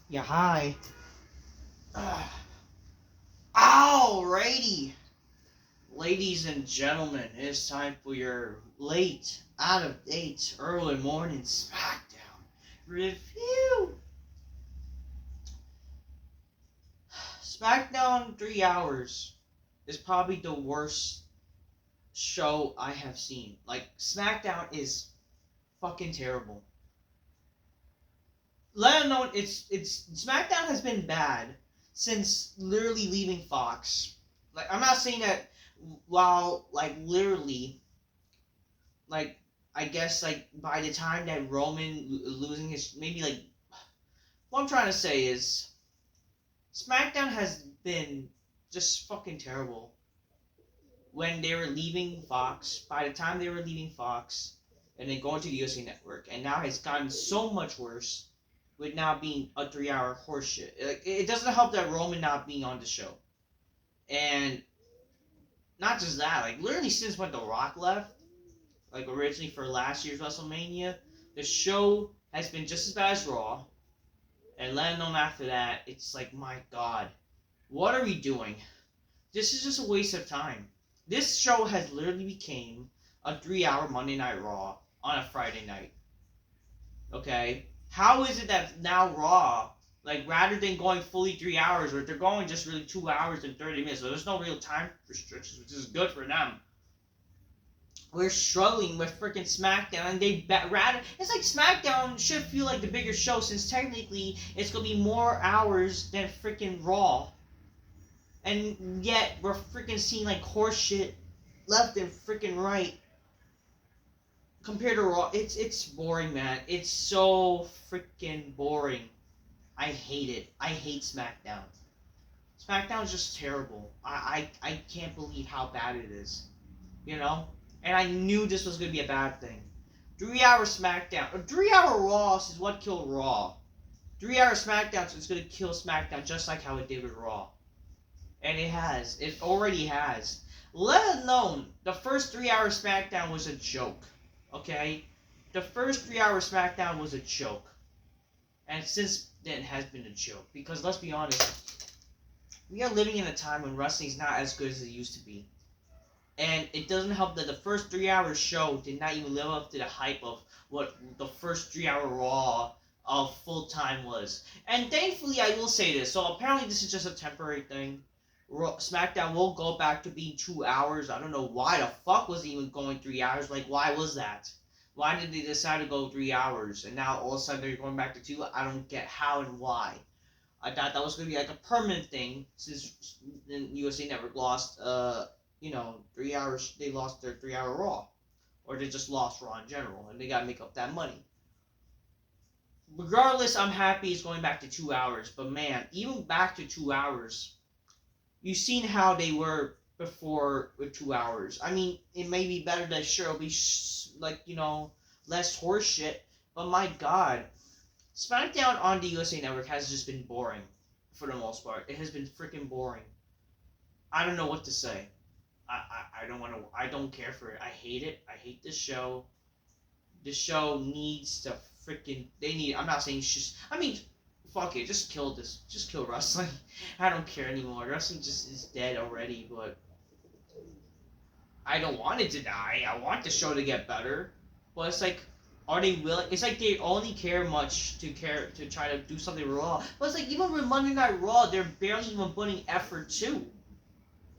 Yeah, hi. Alrighty. Ladies and gentlemen, it's time for your late, out of date, early morning Smackdown review. Smackdown 3 hours is probably the worst show I have seen. Like, Smackdown is fucking terrible. Let alone it's SmackDown has been bad since literally leaving Fox. Like, I'm not saying that while like literally like I guess like by the time that Roman losing his maybe like what I'm trying to say is SmackDown has been just fucking terrible when they were leaving Fox. By the time they were leaving Fox and then going to the USA Network, and now it's gotten so much worse with now being a 3 hour horseshit. Like, it doesn't help that Roman not being on the show, and not just that. Like, literally since when The Rock left, like originally for last year's WrestleMania, the show has been just as bad as Raw. And let alone after that, it's like, my God, what are we doing? This is just a waste of time. This show has literally became a 3 hour Monday Night Raw on a Friday night. Okay? How is it that now Raw, like rather than going fully 3 hours, or they're going just really 2 hours and 30 minutes, so there's no real time restrictions, which is good for them. We're struggling with freaking SmackDown, and it's like SmackDown should feel like the bigger show, since technically it's gonna be more hours than freaking Raw, and yet we're freaking seeing like horse shit left and freaking right compared to Raw. It's boring, man. It's so freaking boring. I hate it. I hate SmackDown. SmackDown is just terrible. I can't believe how bad it is. You know? And I knew this was going to be a bad thing. 3 hour SmackDown. 3 hour Raw is what killed Raw. 3 hour SmackDown is going to kill SmackDown just like how it did with Raw. And it has. It already has. Let alone, the first 3 hour SmackDown was a joke. Okay? The first 3 hour SmackDown was a joke. And since then has been a joke. Because let's be honest, we are living in a time when wrestling is not as good as it used to be. And it doesn't help that the first 3 hour show did not even live up to the hype of what the first 3 hour Raw of full time was. And thankfully, I will say this. So apparently, this is just a temporary thing. SmackDown will go back to being 2 hours. I don't know why the fuck was it even going 3 hours. Like, why was that? Why did they decide to go 3 hours? And now all of a sudden they're going back to 2? I don't get how and why. I thought that was going to be like a permanent thing since the USA Network lost 3 hours, they lost their 3 hour Raw. Or they just lost Raw in general, and they gotta make up that money. Regardless, I'm happy it's going back to 2 hours, but man, even back to 2 hours, you've seen how they were before with 2 hours. I mean, it may be better that sure it'll be less horse shit, but my God, SmackDown on the USA Network has just been boring for the most part. It has been freaking boring. I don't know what to say. I don't want to. I don't care for it. I hate it. I hate this show. This show needs to freaking. They need. I'm not saying just. I mean, fuck it. Just kill this. Just kill wrestling. I don't care anymore. Wrestling just is dead already. But I don't want it to die. I want the show to get better. But it's like, are they willing? It's like they only care to try to do something Raw. But it's like even with Monday Night Raw, they're barely even putting effort too.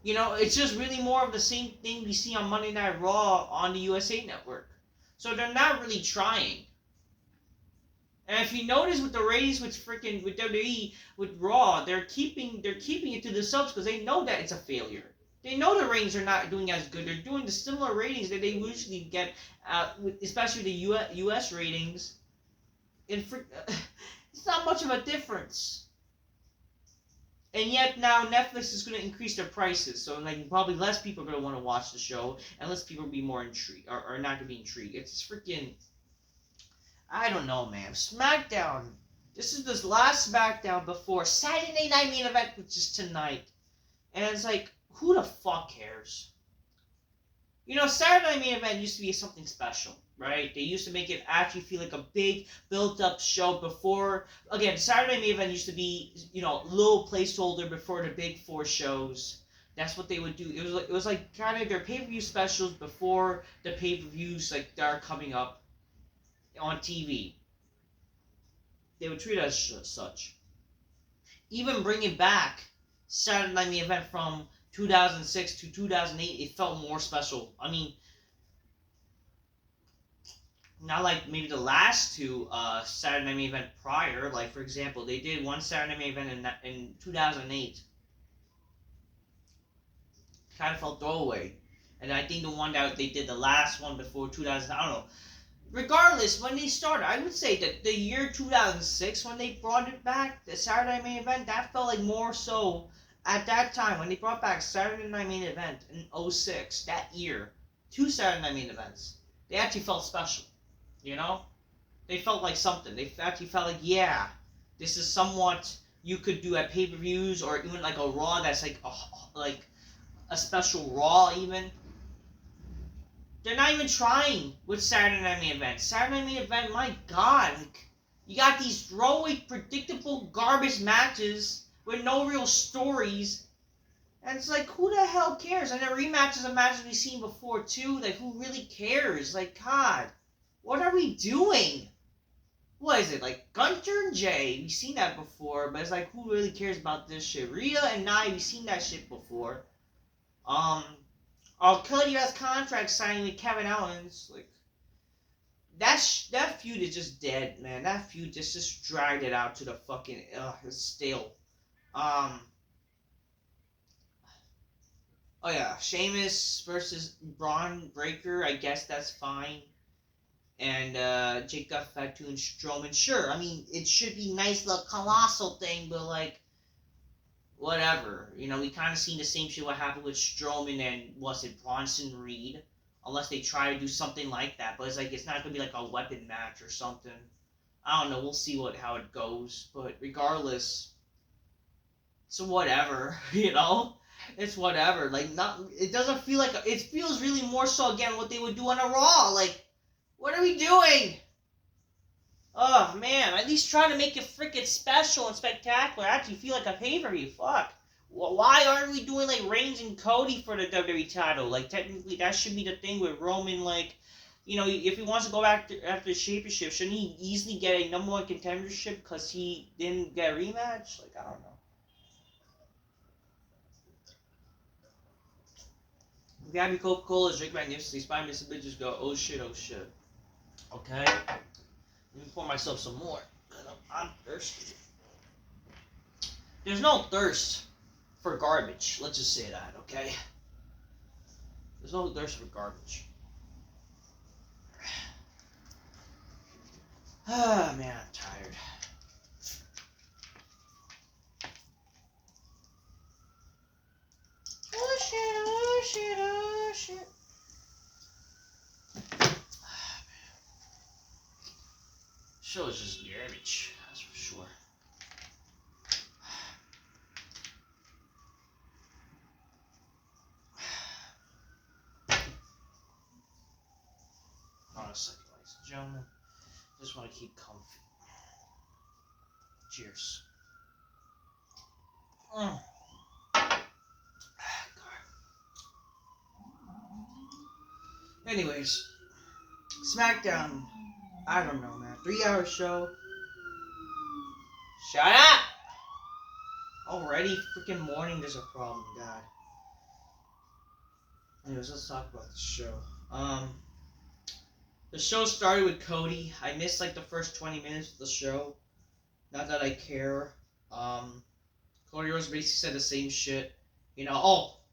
You know, it's just really more of the same thing we see on Monday Night Raw on the USA Network. So they're not really trying. And if you notice with the ratings with WWE with Raw, they're keeping it to themselves because they know that it's a failure. They know the ratings are not doing as good. They're doing the similar ratings that they usually get, especially the US ratings. It's not much of a difference. And yet now Netflix is going to increase their prices, so like probably less people are going to want to watch the show, and less people will be more intrigued, or not going to be intrigued. It's freaking, I don't know, man. SmackDown. This is this last SmackDown before Saturday Night Main Event, which is tonight. And it's like, who the fuck cares? You know, Saturday Night Main Event used to be something special. right? They used to make it actually feel like a big built-up show before. Again, Saturday main event used to be, little placeholder before the big four shows. That's what they would do. It was like kind of their pay-per-view specials before the pay-per-views like that are coming up on TV. They would treat it as such. Even bringing back Saturday Night Main Event from 2006 to 2008, it felt more special. I mean, not like maybe the last two Saturday Night Main Event prior. Like, for example, they did one Saturday Night Main Event in 2008. Kind of felt throwaway. And I think the one that they did the last one before 2000, I don't know. Regardless, when they started, I would say that the year 2006, when they brought it back, the Saturday Night Main Event, that felt like more so at that time, when they brought back Saturday Night Main Event in 06, that year, two Saturday Night Main Events, they actually felt special, They felt like something. They actually felt like, yeah, this is somewhat you could do at pay-per-views, or even like a Raw that's like a special Raw even. They're not even trying with Saturday Night Main Event. Saturday Night Main Event, my God. You got these throwaway, predictable, garbage matches with no real stories. And it's like, who the hell cares? And the rematches of matches we've seen before, too. Like, who really cares? Like, God, what are we doing? What is it? Like, Gunter and Jay, we've seen that before. But it's like, who really cares about this shit? Rhea and Nia, we've seen that shit before. Cody has contract signing with Kevin Owens. Like, that feud is just dead, man. That feud just dragged it out to the fucking it's stale. Oh yeah, Sheamus versus Braun Breaker. I guess that's fine. And Jacob Fatu and Strowman. Sure, I mean it should be nice little colossal thing, but like. Whatever. We kind of seen the same shit what happened with Strowman and, was it Bronson Reed? Unless they try to do something like that. But it's like, it's not going to be like a weapon match or something. I don't know. We'll see how it goes. But regardless, it's whatever, It's whatever. Like, it doesn't feel like, it feels really more so, again, what they would do on a Raw. Like, what are we doing? Oh, man, at least try to make it freaking special and spectacular. I actually feel like a pay-per-view. Fuck. Why aren't we doing, like, Reigns and Cody for the WWE title? Like, technically, that should be the thing with Roman, like, if he wants to go back after the championship, shouldn't he easily get a number one contendership because he didn't get a rematch? Like, I don't know. Gabby Coca-Cola, drink magnificently, spy Mr. Bitches go, oh shit, oh shit. Okay? Let me pour myself some more. I'm thirsty. There's no thirst for garbage. Let's just say that, okay? There's no thirst for garbage. Ah, man, I'm tired. Oh shit, oh shit, oh shit. Show is just garbage, that's for sure. Honestly, ladies and gentlemen, just want to keep comfy. Cheers. Anyways, Smackdown. I don't know, man. 3-hour show. Shut up! Already freaking morning, there's a problem, God. Anyways, let's talk about the show. The show started with Cody. I missed like the first 20 minutes of the show. Not that I care. Cody Rhodes basically said the same shit.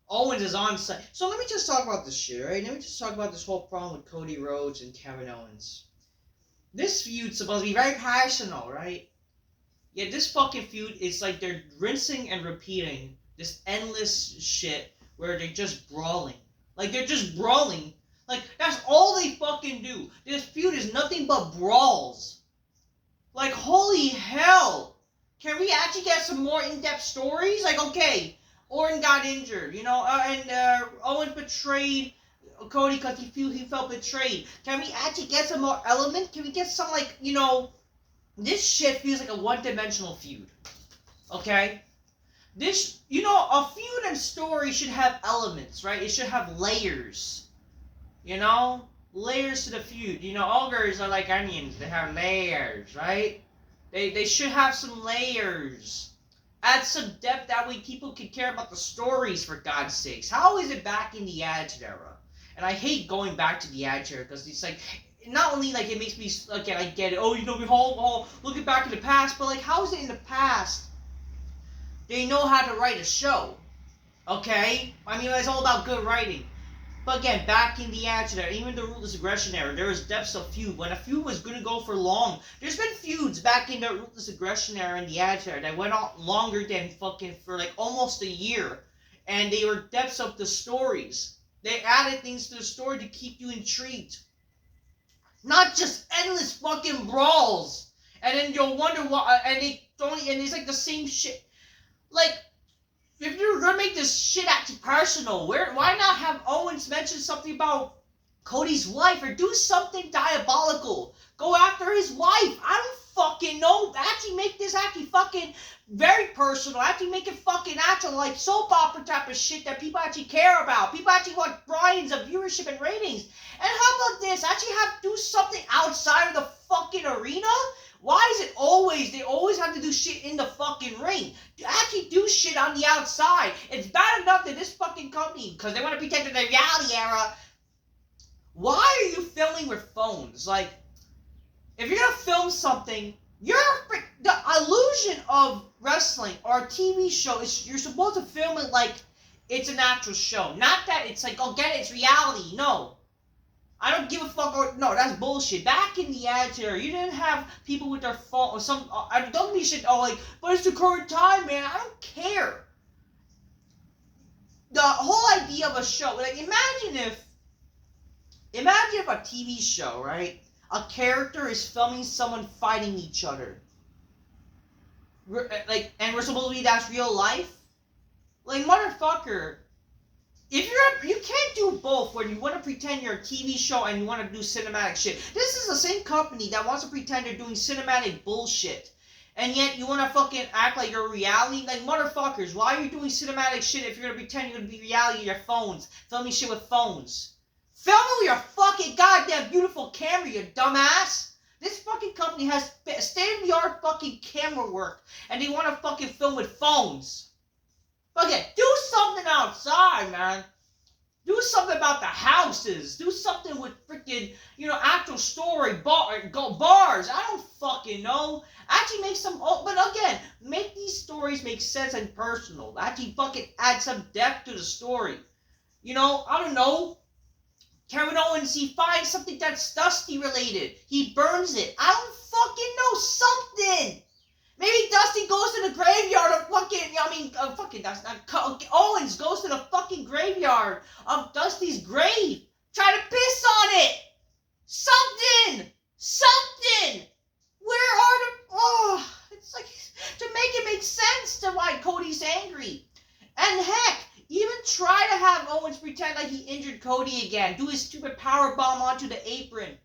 Owens is on site. So let me just talk about this shit, right? Let me just talk about this whole problem with Cody Rhodes and Kevin Owens. This feud's supposed to be very passionate, right? Yeah, this fucking feud is like they're rinsing and repeating this endless shit where they're just brawling. Like, they're just brawling. Like, that's all they fucking do. This feud is nothing but brawls. Like, holy hell. Can we actually get some more in-depth stories? Like, okay, Orton got injured, and Owens betrayed Cody because he felt betrayed. Can we actually get some more element? Can we get some, like, you know, this shit feels like a one-dimensional feud. Okay? This, you know, a feud and story should have elements, right? It should have layers. You know? Layers to the feud. You know, ogres are like onions. They have layers, right? They should have some layers. Add some depth, that way people can care about the stories, for God's sakes. How is it back in the Attitude Era? And I hate going back to the Attitude Era, because it's like, not only like it makes me, again, I get it, oh, you know, we all looking back in the past, but like, how is it in the past? They know how to write a show, okay? I mean, it's all about good writing. But again, back in the Attitude Era, even the Ruthless Aggression Era, there was depths of feud. When a feud was going to go for long, there's been feuds back in the Ruthless Aggression Era and the Attitude Era that went on longer than fucking for like almost a year. And they were depths of the stories. They added things to the story to keep you intrigued. Not just endless fucking brawls. And then you'll wonder why, and it's like the same shit. Like, if you're gonna make this shit actually personal, why not have Owens mention something about Cody's wife, or do something diabolical? Go after his wife. I don't fucking know. Actually make this actually fucking very personal. Actually make it fucking actual, like soap opera type of shit that people actually care about. People actually want billions of viewership and ratings. And how about this? Actually do something outside of the fucking arena? Why is it they always have to do shit in the fucking ring? Actually do shit on the outside. It's bad enough that this fucking company, because they want to pretend to the reality era. Why are you filming with phones? Like, if you're gonna film something, the illusion of wrestling or a TV show is you're supposed to film it like it's an actual show. Not that it's like, oh, get it, it's reality. No. I don't give a fuck. No, that's bullshit. Back in the Attitude Era, you didn't have people with their phone or some. I don't be shit. Oh, like, but it's the current time, man. I don't care. The whole idea of a show, like, imagine if a TV show, right? A character is filming someone fighting each other. And we're supposed to be that's real life. Like, motherfucker. If you can't do both, where you want to pretend you're a TV show and you want to do cinematic shit. This is the same company that wants to pretend they're doing cinematic bullshit. And yet you want to fucking act like you're reality? Like, motherfuckers, why are you doing cinematic shit if you're going to pretend you're going to be reality on your phones? Filming shit with phones. Film with your fucking goddamn beautiful camera, you dumbass. This fucking company has state-of-the-art fucking camera work. And they want to fucking film with phones. Okay, do something outside, man. Do something about the houses. Do something with freaking, you know, actual story, bars. I don't fucking know. Actually make some, but again, make these stories make sense and personal. Actually fucking add some depth to the story. You know, I don't know. Kevin Owens, he finds something that's Dusty related. He burns it. I don't fucking know. Something. Maybe Dusty goes to the graveyard of Owens goes to the fucking graveyard of Dusty's grave. Try to piss on it. Something. Where are it's like, to make it make sense to why Cody's angry. And heck, even try to have Owens pretend like he injured Cody again. Do his stupid power bomb onto the apron.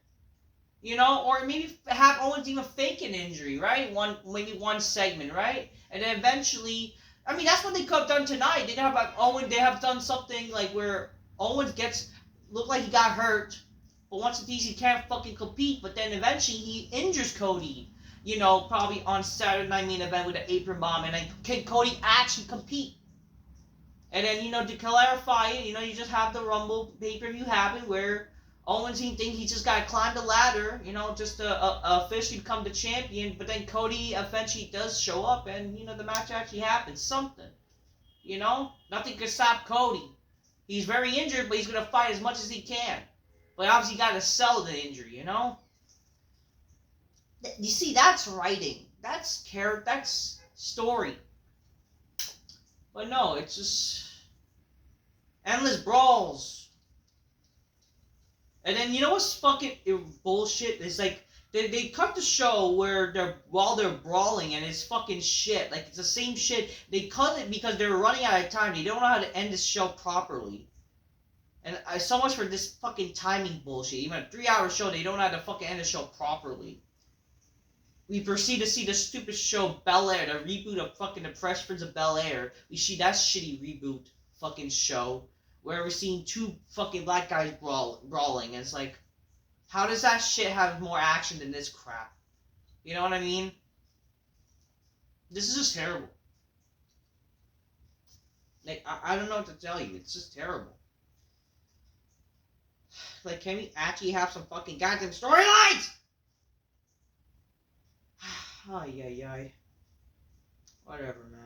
You know, or maybe have Owens even fake an injury, right? Maybe one segment, right? And then eventually, I mean, that's what they could have done tonight. They have like Owens. They have done something like where Owens look like he got hurt, but once it's easy, he can't fucking compete. But then eventually he injures Cody. You know, probably on Saturday Night Main Event with an apron bomb, and then can Cody actually compete? And then, you know, to clarify it, you know, you just have the Rumble pay-per-view happen where Owens, he thinks he just got to climb the ladder, you know, just to officially become the champion. But then Cody eventually does show up, and, you know, the match actually happens. Something. You know? Nothing can stop Cody. He's very injured, but he's going to fight as much as he can. But obviously you got to sell the injury, you know? You see, that's writing. That's character. That's story. But no, it's just endless brawls. And then, you know what's fucking bullshit? It's like, they cut the show while they're brawling, and it's fucking shit. Like, it's the same shit. They cut it because they were running out of time. They don't know how to end this show properly. And so much for this fucking timing bullshit. Even a 3-hour show, they don't know how to fucking end the show properly. We proceed to see the stupid show Bel Air, the reboot of fucking The Fresh Prince of Bel Air. We see that shitty reboot fucking show where we're seeing 2 fucking black guys brawling. And it's like, how does that shit have more action than this crap? You know what I mean? This is just terrible. Like, I don't know what to tell you. It's just terrible. Like, can we actually have some fucking goddamn storylines? Ay, ay, ay. Whatever, man.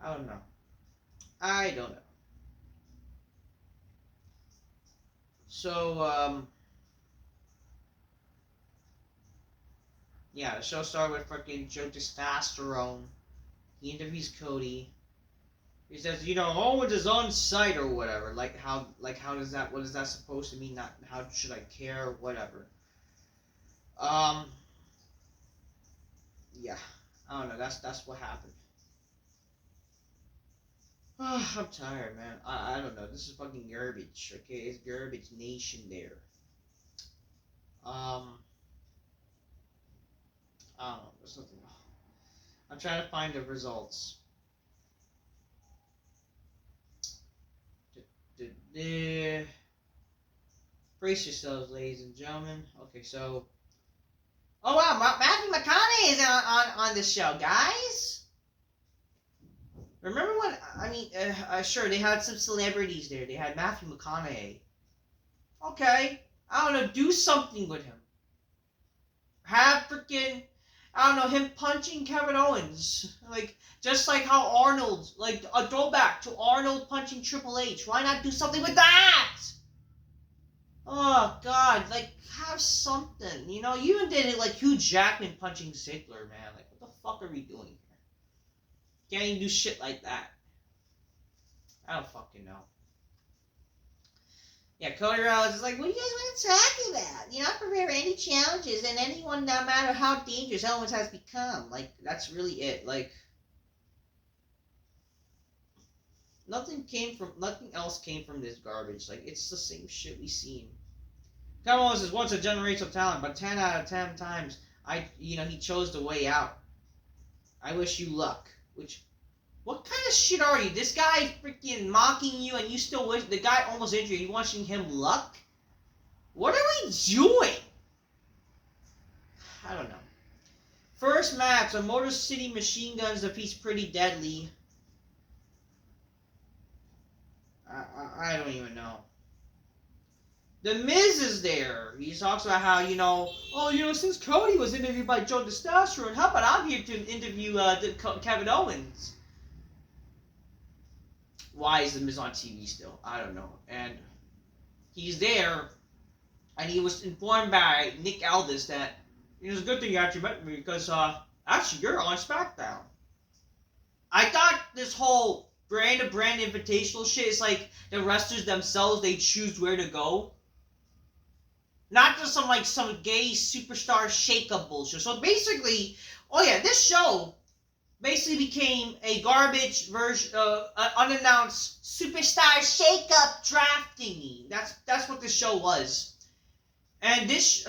I don't know. I don't know. So, yeah, the show started with fucking Joe Testosterone. He interviews Cody. He says, you know, Owens is on site or whatever. How does that, what is that supposed to mean? Not, how should I care or whatever. Yeah, I don't know, that's what happened. I'm tired, man. I don't know, this is fucking garbage, okay? It's garbage nation there. I don't know, there's nothing. I'm trying to find the results. Brace yourselves, ladies and gentlemen. Okay, so... Oh, wow, Matthew McConaughey is on this show, guys! Remember when... I mean, sure, they had some celebrities there. They had Matthew McConaughey. Okay, I don't know, do something with him. Have freaking... I don't know, him punching Kevin Owens. Like, just like how Arnold, like, a throwback to Arnold punching Triple H. Why not do something with that? Oh, God, like, have something. You know, you even did it like Hugh Jackman punching Ziggler, man. Like, what the fuck are we doing here? Can't even do shit like that. I don't fucking know. Yeah, Cody Rhodes is like, what do you guys want to talk about? You're not prepared for any challenges, and anyone, no matter how dangerous Owens has become. Like, that's really it. Like, nothing else came from this garbage. Like, it's the same shit we've seen. Kevin Owens is once a generational talent, but 10 out of 10 times, he chose the way out. I wish you luck. Which, what kind of shit are you? This guy freaking mocking you, and you still wish the guy almost injured. You wishing him luck? What are we doing? I don't know. First match, a Motor City Machine Guns defeats Pretty Deadly. I don't even know. The Miz is there. He talks about how, since Cody was interviewed by Joe Testosterone, how about I'm here to interview Kevin Owens? Why is the Miz on TV still? I don't know. And he's there, and he was informed by Nick Aldis that it's a good thing you actually met me because actually you're on SmackDown. I thought this whole brand invitational shit is like the wrestlers themselves, they choose where to go. Not just some gay superstar shake-up bullshit. So basically, this show basically became a garbage version, unannounced superstar shake-up draft thingy. That's what this show was. And this,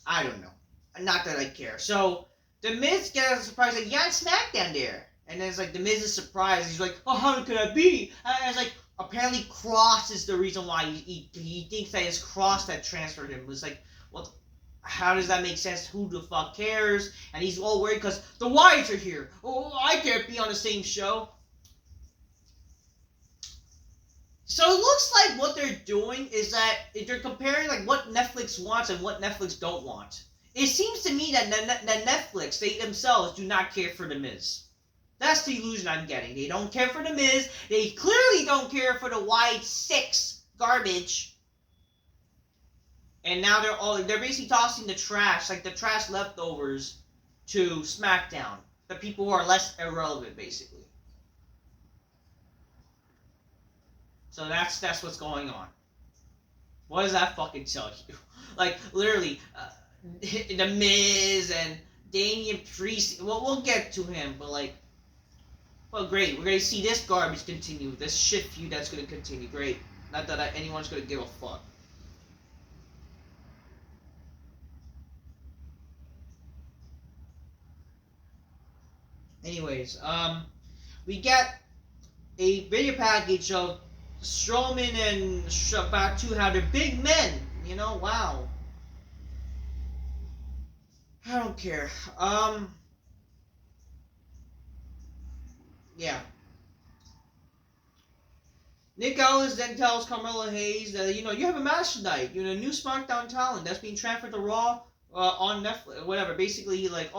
I don't know. Not that I care. So, The Miz gets a surprise, like, yeah, it's SmackDown there. And then it's like, The Miz is surprised. He's like, oh, how could I be? And it's like, apparently Cross is the reason why he thinks that it's Cross that transferred him. It's like, well, how does that make sense? Who the fuck cares? And he's all worried because the Wyatts are here. Oh, I can't be on the same show. So it looks like what they're doing is that they're comparing like what Netflix wants and what Netflix don't want. It seems to me that Netflix, they themselves do not care for The Miz. That's the illusion I'm getting. They don't care for The Miz. They clearly don't care for the Wyatt 6 garbage. And now they're basically tossing the trash, like the trash leftovers, to SmackDown. The people who are less irrelevant, basically. So that's what's going on. What does that fucking tell you? Like, literally, The Miz and Damian Priest. Well, we'll get to him, but like, well, great. We're gonna see this garbage continue. This shit feud that's gonna continue. Great. Not that anyone's gonna give a fuck. Anyways, we get a video package of Strowman and Batu, how they're big men. You know, wow. I don't care. Yeah. Nick Owens then tells Carmelo Hayes that, you have a match tonight. You're a new SmackDown talent that's being transferred to Raw on Netflix, whatever. Basically, he like,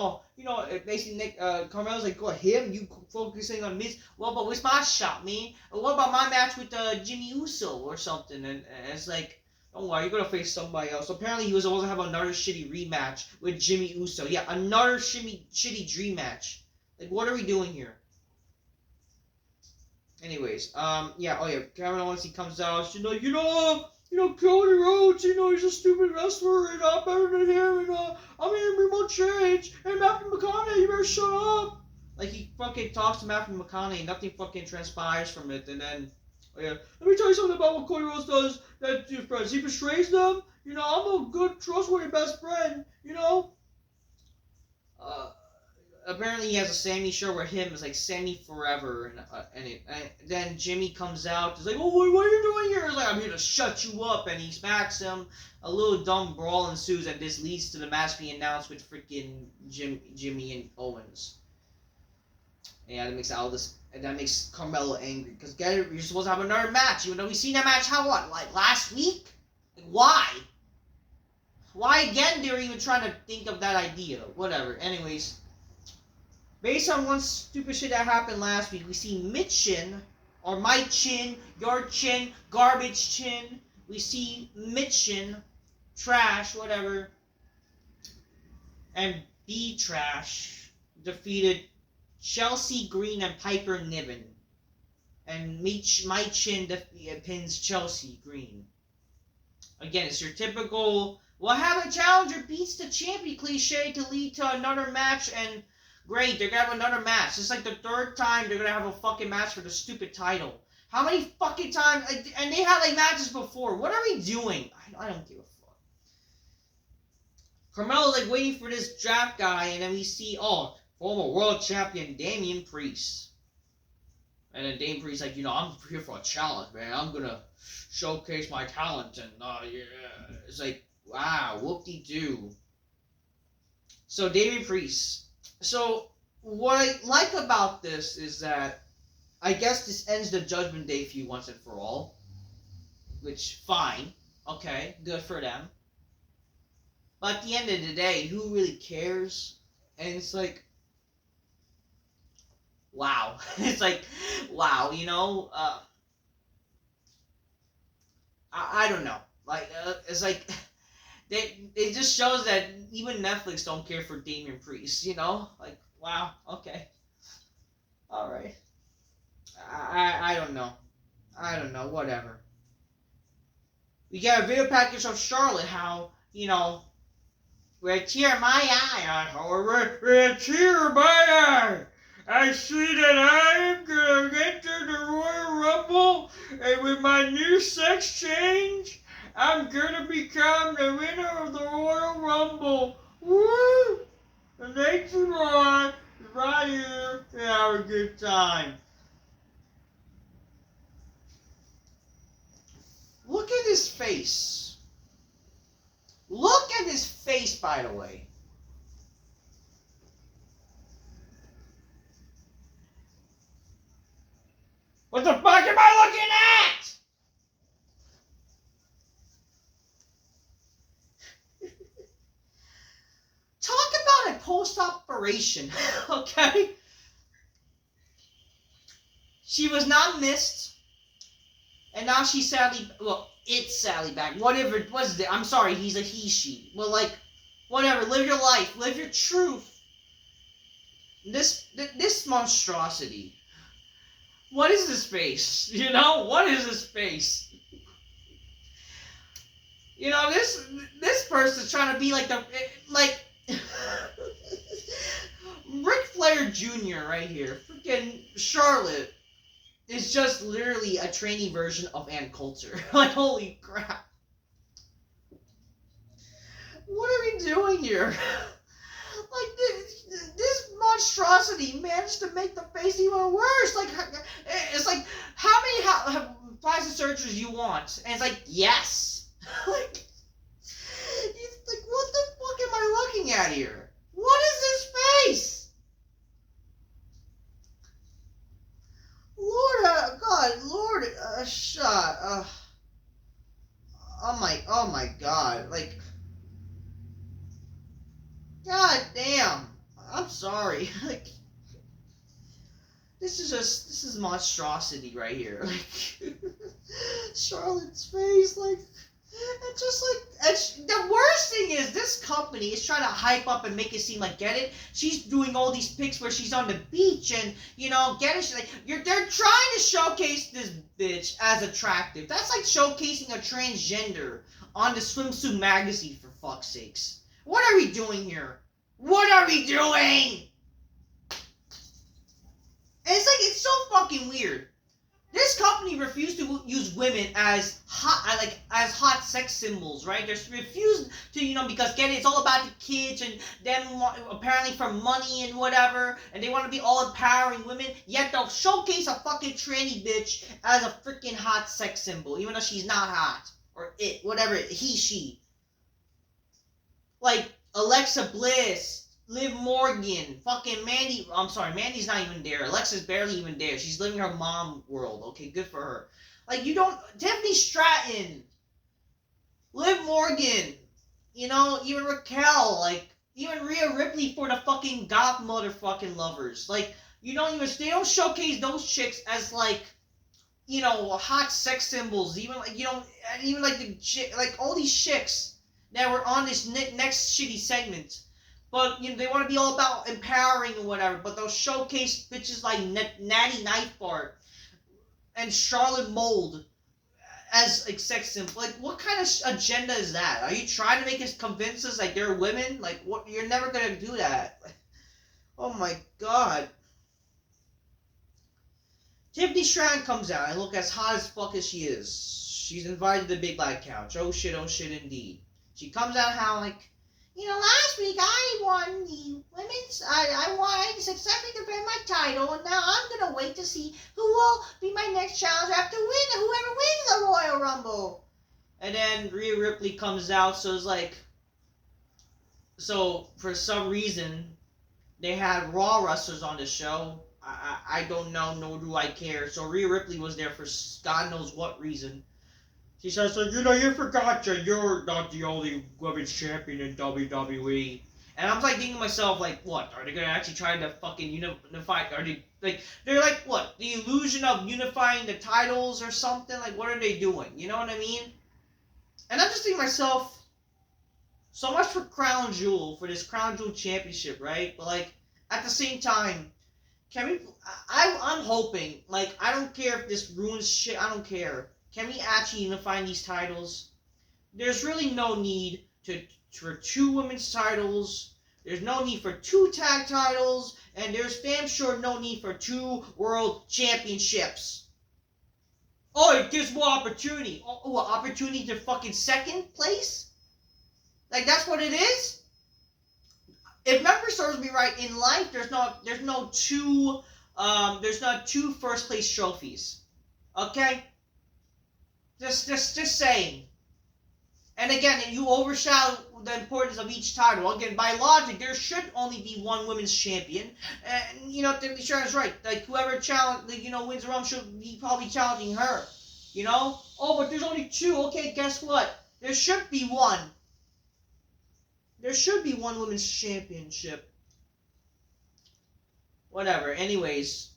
basically Nick, Carmelo's like, go him, you focusing on Miz. What about what's my shot, man? What about my match with Jimmy Uso or something? And it's like, don't worry, you're gonna face somebody else. So apparently he was supposed to have another shitty rematch with Jimmy Uso. Yeah, another shitty dream match. Like, what are we doing here? Anyways, Cameron, once he comes out, Cody Rhodes, he's a stupid wrestler, and I'm better than him, and I'm gonna be more change, and Matthew McConaughey, you better shut up. Like, he fucking talks to Matthew McConaughey, and nothing fucking transpires from it, and then, let me tell you something about what Cody Rhodes does that to his friends. He betrays them, I'm a good, trustworthy best friend, apparently he has a Sammy show where him is like Sammy forever, and then Jimmy comes out, he's like, oh, what are you doing here? He's like, I'm here to shut you up, and he smacks him. A little dumb brawl ensues, and this leads to the match being announced with freaking Jimmy and Owens. Yeah, that makes Carmelo angry, because you're supposed to have another match, even though we've seen that match, last week? Like, why? Why again they're even trying to think of that idea? Whatever, anyways. Based on one stupid shit that happened last week, we see Mitchin, or my chin, your chin, garbage chin. We see Mitchin, trash, whatever, and B Trash defeated Chelsea Green and Piper Niven. And my chin pins Chelsea Green. Again, it's your typical, have a challenger beats the champion cliche to lead to another match, and great, they're gonna have another match. It's like the third time they're gonna have a fucking match for the stupid title. How many fucking times? And they had like matches before. What are we doing? I don't give a fuck. Carmelo's like waiting for this draft guy, and then we see, former world champion Damian Priest. And then Damian Priest like, I'm here for a challenge, man. I'm gonna showcase my talent, and it's like, wow, whoop-de-doo. So Damian Priest. So, what I like about this is that I guess this ends the Judgment Day feud once and for all. Which, fine. Okay, good for them. But at the end of the day, who really cares? And it's like, wow. It's like, wow, I don't know. Like, it's like, it just shows that even Netflix don't care for Damian Priest, Like, wow, okay. Alright. I don't know. Whatever. We got a video package of Charlotte, how, we're tear my eye, we're tear my eye. I see that I am gonna enter the Royal Rumble, and with my new sex change, I'm gonna become the winner of the Royal Rumble. Woo! The next one is right here to have a good time. Look at his face. Look at his face, by the way. What the fuck am I looking at? Talk about a post-operation, okay? She was not missed, and now she's sadly, it's sadly back. Whatever it was, I'm sorry, he's a he, she. Well, like, whatever, live your life, live your truth. This monstrosity. What is this face? What is this face? You know, this person's trying to be like like Ric Flair Jr. right here. Freaking Charlotte is just literally a trainee version of Ann Coulter. Like, holy crap. What are we doing here? Like, this monstrosity managed to make the face even worse. Like, it's like, how many plastic surgeries you want? And it's like, yes. Like, what the fuck am I looking at here? What is this face? Lord, God, Lord, shut. Oh my God, like, God damn. I'm sorry. Like, this is monstrosity right here. Like, Charlotte's face, like, and just like, the worst thing is this company is trying to hype up and make it seem like, get it? She's doing all these pics where she's on the beach and, you know, get it? She's like, they're trying to showcase this bitch as attractive. That's like showcasing a transgender on the swimsuit magazine, for fuck's sakes. What are we doing here? What are we doing? And it's like, it's so fucking weird. This company refused to use women as hot sex symbols, right? They refused to, you know, because get it, it's all about the kids and them apparently for money and whatever, and they want to be all empowering women. Yet they'll showcase a fucking tranny bitch as a freaking hot sex symbol, even though she's not hot or it, whatever, he, she. Like Alexa Bliss, Liv Morgan, fucking Mandy. I'm sorry, Mandy's not even there. Alexa's barely even there. She's living her mom world. Okay, good for her. Like, you don't. Tiffany Stratton, Liv Morgan, you know, even Raquel, like, even Rhea Ripley for the fucking goth motherfucking lovers. Like, you don't even. They don't showcase those chicks as, like, you know, hot sex symbols. Even, like, you know, even like like all these chicks that were on this next shitty segment. But, you know, they want to be all about empowering or whatever, but they'll showcase bitches like Natty Nightbart and Charlotte Mold as, like, sex symbols. Like, what kind of agenda is that? Are you trying to make us convince us, like, they're women? Like, what? You're never gonna do that. Oh my God. Tiffany Stratton comes out and look as hot as fuck as she is. She's invited to the Big Black Couch. Oh shit indeed. She comes out how, like, you know, last week I won the women's, I successfully defended my title, and now I'm going to wait to see who will be my next challenger after whoever wins the Royal Rumble. And then Rhea Ripley comes out, so it's like, so for some reason, they had Raw wrestlers on the show. I don't know, nor do I care. So Rhea Ripley was there for God knows what reason. She says, you know, you forgot you're not the only women's champion in WWE. And I'm like thinking to myself, like, what? Are they going to actually try to fucking unify? Are they, like, they're like, what? The illusion of unifying the titles or something? Like, what are they doing? You know what I mean? And I'm just thinking to myself, so much for Crown Jewel, for this Crown Jewel championship, right? But, like, at the same time, can we, I'm hoping, like, I don't care if this ruins shit, I don't care. Can we actually unify these titles? There's really no need for 2 women's titles. There's no need for 2 tag titles. And there's damn sure no need for 2 world championships. Oh, it gives more opportunity. Oh, opportunity to fucking second place? Like, that's what it is? If memory serves me right, in life, there's not 2 first place trophies. Okay? Just saying. And again, you overshadow the importance of each title. Again, by logic, there should only be 1 women's champion. And, you know, Tiffany Stratton's right. Like, whoever wins the round should be probably challenging her. You know? Oh, but there's only 2. Okay, guess what? There should be 1. There should be 1 women's championship. Whatever. Anyways,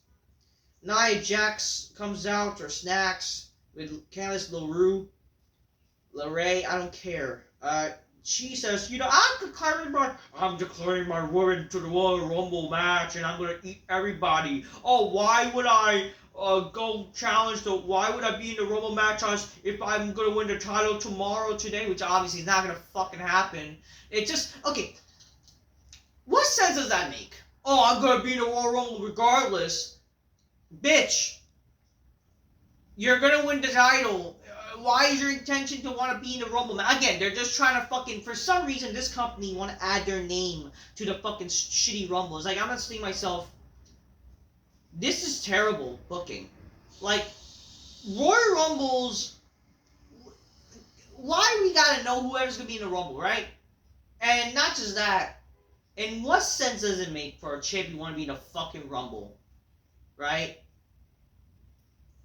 Nia Jax comes out, or snacks, with Candice LeRae, I don't care. She says, you know, I'm declaring my woman to the Royal Rumble match, and I'm gonna eat everybody. Oh, why would I? go challenge the, why would I be in the Rumble match if I'm gonna win the title today, which obviously is not gonna fucking happen. It just, okay, what sense does that make? Oh, I'm gonna be in the Royal Rumble regardless. Bitch, you're gonna win the title. Why is your intention to want to be in the Rumble? Again, they're just trying to fucking, for some reason, this company want to add their name to the fucking shitty Rumble. It's like, I'm just thinking to myself, this is terrible booking. Like, Royal Rumbles, why we gotta know whoever's gonna be in the Rumble, right? And not just that, in what sense does it make for a champion to want to be in a fucking Rumble, right?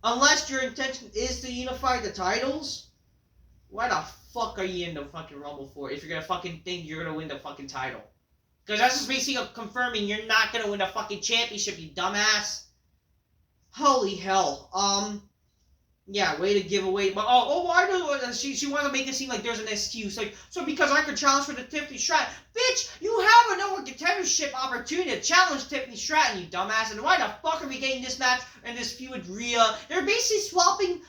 Unless your intention is to unify the titles, why the fuck are you in the fucking Rumble for if you're gonna fucking think you're gonna win the fucking title? Because that's just basically confirming you're not gonna win the fucking championship, you dumbass. Holy hell. Yeah, way to give away. But why does she want to make it seem like there's an excuse? Like, so because I could challenge for the Tiffany Stratton, bitch, you have a number one contendership opportunity to challenge Tiffany Stratton, you dumbass. And why the fuck are we getting this match and this feud with Rhea? They're basically swapping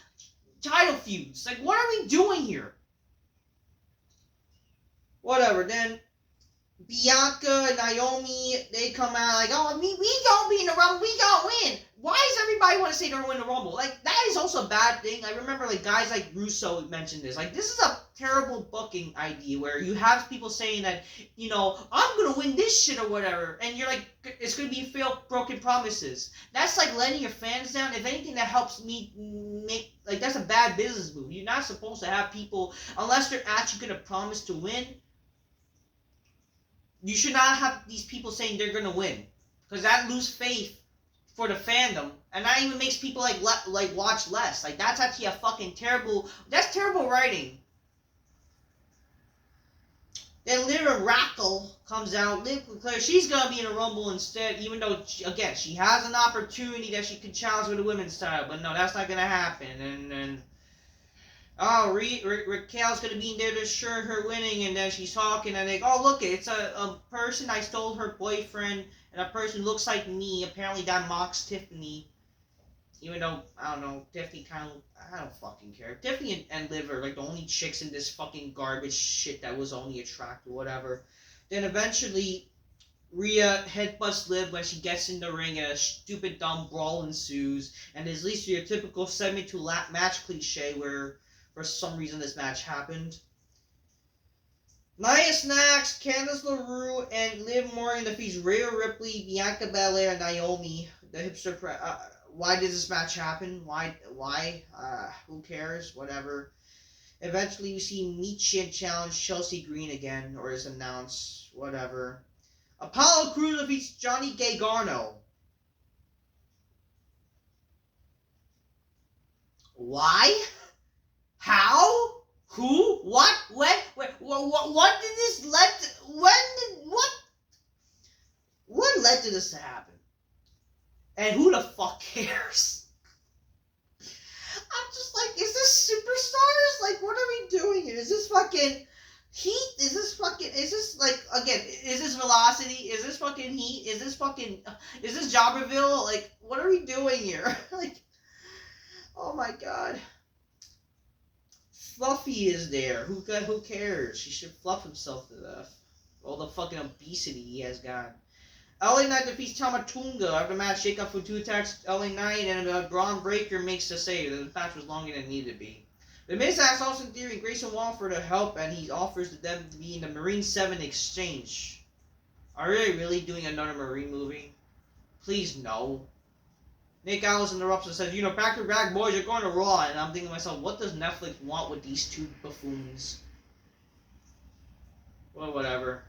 title feuds. Like, what are we doing here? Whatever. Then Bianca and Naomi, they come out like, oh, we don't be in the Rumble, we don't win. Why does everybody want to say they're going to win the Rumble? Like, that is also a bad thing. I remember, like, guys like Russo mentioned this. Like, this is a terrible booking idea where you have people saying that, you know, I'm going to win this shit or whatever. And you're like, it's going to be failed, broken promises. That's like letting your fans down. If anything, that helps me make, like, that's a bad business move. You're not supposed to have people, unless they're actually going to promise to win, you should not have these people saying they're going to win. Because that lose faith for the fandom, and that even makes people like watch less. Like, that's actually a fucking terrible. That's terrible writing. Then Liv Rackle comes out. Liv Claire, she's gonna be in a Rumble instead, even though again she has an opportunity that she could challenge for the women's title, but no, that's not gonna happen. And Raquel's gonna be in there to assure her winning, and then she's talking, and they go, oh look, it's a person I stole her boyfriend. And a person who looks like me, apparently that mocks Tiffany. Even though, I don't know, Tiffany kind of, I don't fucking care. Tiffany and Liv are like the only chicks in this fucking garbage shit that was only attractive, whatever. Then eventually, Rhea headbutts Liv when she gets in the ring and a stupid dumb brawl ensues. And there's at least your typical segment to match cliche where for some reason this match happened. Nia Snax, Candice LaRue, and Liv Morgan defeats Rhea Ripley, Bianca Belair, and Naomi. The hipster. Why did this match happen? Why? Who cares? Whatever. Eventually, we see Michin challenge Chelsea Green again, or is announced. Whatever. Apollo Crews defeats Johnny Gargano. Why? How? Who? What? When? What did this what led to this to happen? And who the fuck cares? I'm just like, is this superstars? Like, what are we doing here? Is this fucking Heat? Is this like, again, is this Velocity? Is this fucking Heat? Is this Jobberville? Like, what are we doing here? Like, oh my god. Fluffy is there. Who cares? He should fluff himself to death. All the fucking obesity he has got. LA Knight defeats Tamatunga after the match. Shake up for 2 attacks. LA Knight and Braun Breaker makes the save. The match was longer than it needed to be. The Miz asks Austin Theory and Grayson Waller for the help, and he offers them to be in the Marine 7 exchange. Are they really doing another Marine movie? Please no. Nick Aldis interrupts and says, you know, back to back boys, you're going to Raw. And I'm thinking to myself, what does Netflix want with these two buffoons? Well, whatever.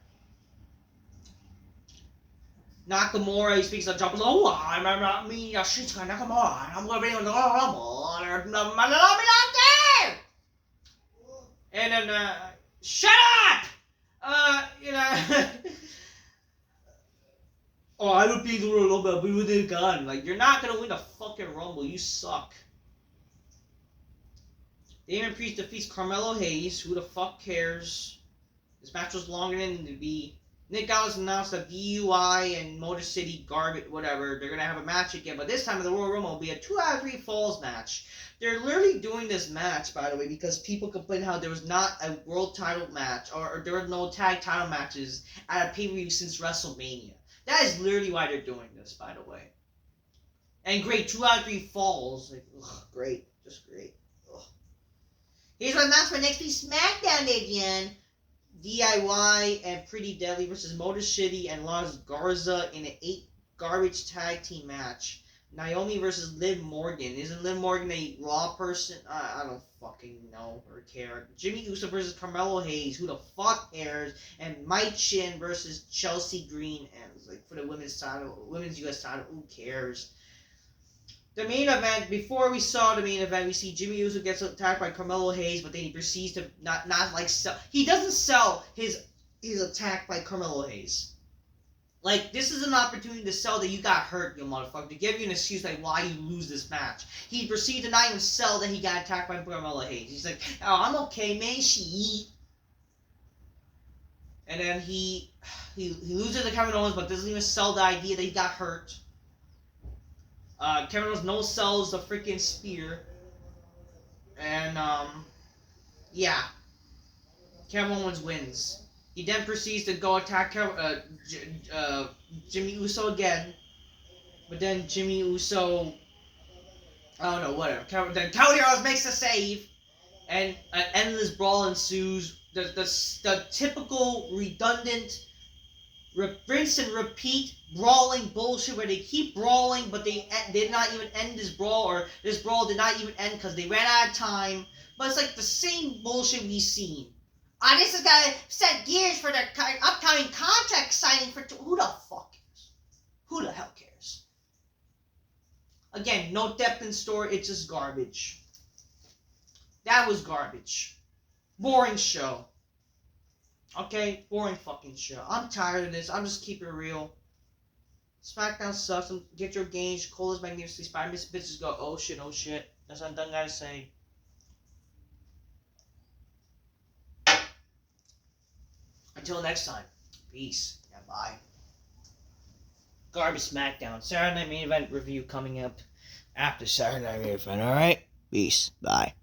Nakamura, he speaks of jumping. Oh, I'm me, Shinsuke Nakamura. I'm going to be on the Rumble. And then, shut up! You know. Oh, I would be a little bit, but with a gun. Like, you're not gonna win the fucking Rumble. You suck. Damian Priest defeats Carmelo Hayes. Who the fuck cares? This match was longer than it needed to be. Nick Aldis announced that DUI and Motor City Garbage, whatever, they're going to have a match again, but this time in the Royal Rumble will be a 2 out of 3 falls match. They're literally doing this match, by the way, because people complain how there was not a world title match, or there were no tag title matches at a pay-per-view since WrestleMania. That is literally why they're doing this, by the way. And great, 2 out of 3 falls. Like, ugh, great. Just great. Ugh. Here's my match for next week's SmackDown, again. DIY and Pretty Deadly versus Motor City and Las Garza in an 8 garbage tag team match. Naomi versus Liv Morgan. Isn't Liv Morgan a Raw person? I don't fucking know or care. Jimmy Uso versus Carmelo Hayes. Who the fuck cares? And Mike Chin versus Chelsea Green. And like for the women's title, women's US title. Who cares? The main event, before we saw the main event, we see Jimmy Uso gets attacked by Carmelo Hayes, but then he proceeds to not like sell. He doesn't sell his attack by Carmelo Hayes. Like, this is an opportunity to sell that you got hurt, you motherfucker, to give you an excuse like why you lose this match. He proceeds to not even sell that he got attacked by Carmelo Hayes. He's like, oh, I'm okay, man, she. And then he loses to Kevin Owens, but doesn't even sell the idea that he got hurt. Kevin Owens no-sells the freaking spear. And, yeah. Kevin Owens wins. He then proceeds to go attack Jimmy Uso again. But then Jimmy Uso... I don't know, whatever. Then Cody Rhodes makes the save. And an endless brawl ensues. The typical redundant... rinse and repeat brawling bullshit where they keep brawling, but they did not even end this brawl, or this brawl did not even end because they ran out of time. But it's like the same bullshit we've seen. This is gonna set gears for the upcoming contract signing for who the fuck cares? Who the hell cares? Again, no depth in story. It's just garbage. That was garbage. Boring show. Okay, boring fucking show. I'm tired of this. I'm just keeping it real. SmackDown sucks. Get your gains. Cole is magnificently inspired. Miss bitches go, oh shit, oh shit. That's what I'm done, guys. Say. Until next time. Peace. And bye. Garbage SmackDown. Saturday Night Main Event review coming up after Saturday Night Main Event. Alright? Peace. Bye.